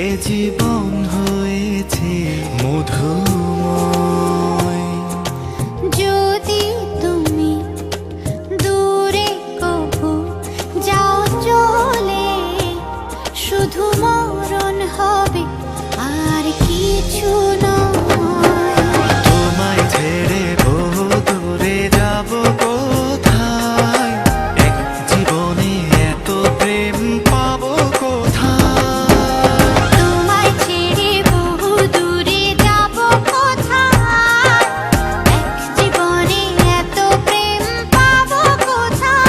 এ জীবন হয়েছে মধুময়। যদি তুমি দূরে কবু যাও চলে, শুধু মরণ হবে আর কিছু নয়। তোমায় ছেড়ে বহু দূরে যাব কোথায়, এক জীবনে এত প্রেম পাবো কোথায়। তোমায় ছেড়ে বহু দূরে যাব কোথায়, এক জীবনে এত প্রেম পাবো কোথায়।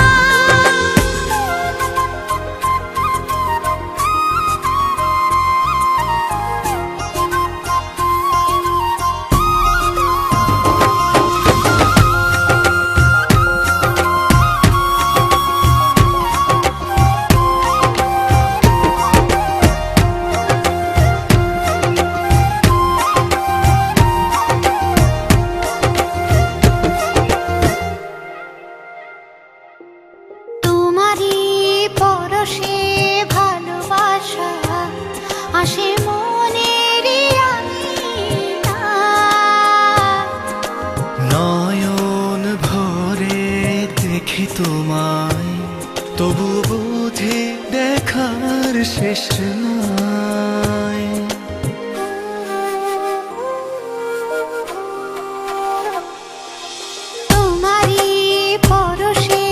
তোমারই পরশে ভালোবাসা আসে মনের নয়ন ভরে দেখি তোমায়, তবু বুঝি দেখার শেষ নাই। তোমারই পরশে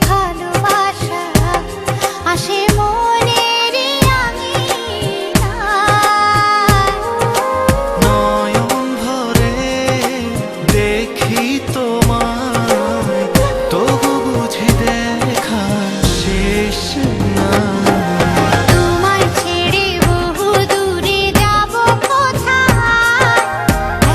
ভালোবাসা আসে মনের নয়ন ভরে দেখি তোমায়, তবু বুঝি দেখার শেষ নাই। তোমায় ছেড়ে বহু দূরে যাব কোথায়,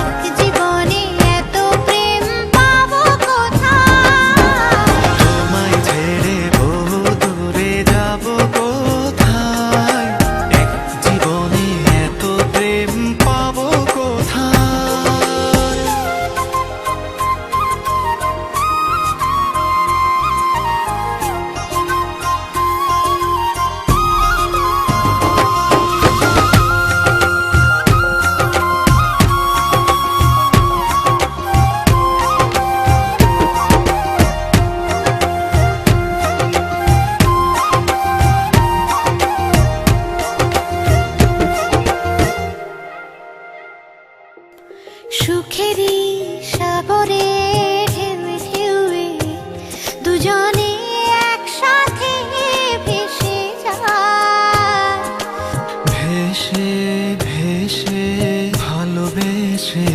এক জীবনে এত প্রেম পাবো কোথায়। তোমায় ছেড়ে বহু দূরে যাব কোথায়, এক জীবনে এত প্রেম পাবো কোথায়। সুখেরই সাগরে ঢেউয়ে ঢেউয়ে দুজনে একসাথে ভেসে যায়। ভেসে ভেসে ভালোবেসে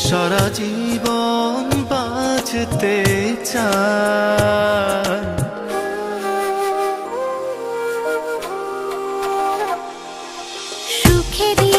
সারা জীবন বাঁচতে চায়। সুখেরই